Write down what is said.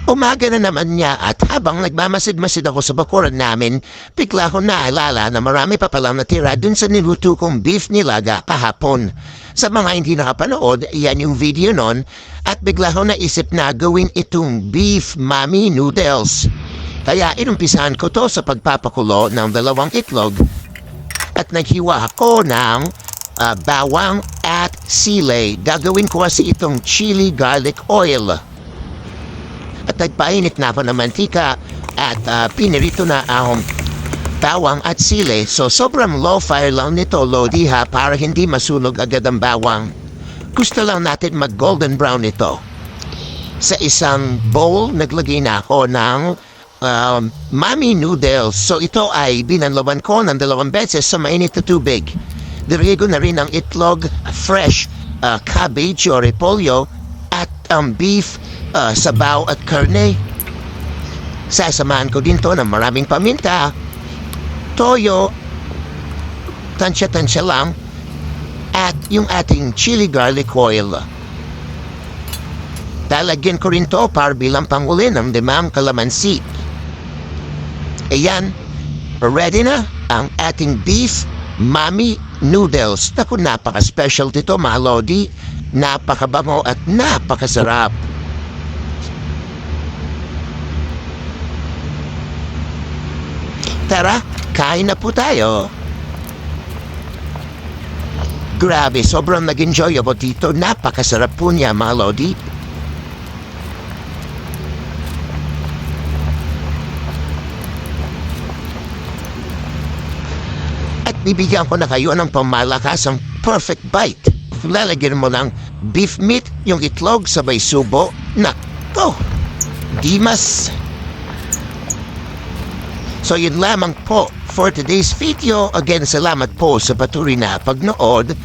Umaga na naman niya at habang nagmamasid-masid ako sa bakuran namin, bigla ko naalala na marami pa palang natira dun sa niluto kong beef nilaga kahapon. Sa mga hindi nakapanood, yan yung video nun at bigla ko naisip na gawin itong beef mami noodles. Kaya inumpisahan ko to sa pagpapakulo ng 2 itlog at naghiwa ako ng bawang at sili. Gagawin ko kasi itong chili garlic oil. At nagpainit na ako ng mantika at pinirito na ang bawang at sili. So sobrang low fire lang nito, Lodi ha, para hindi masunog agad ang bawang. Gusto lang natin mag golden brown ito. Sa isang bowl, naglagay na ako ng mami noodles. So ito ay binanlawan ko ng 2 beses sa mainit na tubig. Nilagay ko na rin ang itlog, fresh cabbage o repolyo at beef, sabaw at karne. Sasamahan ko din to ng maraming paminta, toyo, tansya-tansya lang, at yung ating chili garlic oil. Talagyan ko rin to para bilang panghuli ng 5 kalamansi. Ayan, ready na ang ating beef mami noodles. Naku, napaka-special dito mga Lodi. Napakabango at napakasarap. Tara, kain na po tayo. Grabe, sobrang nag-enjoy ako dito. Napakasarap po niya mga Lodi. At bibigyan ko na kayo ng pamalakasang perfect bite. Lalagyan mo ng beef meat, yung itlog, sabay subo. Nako, Dimas. So yun lamang po for today's video. Again, salamat po sa patuloy na pagnood.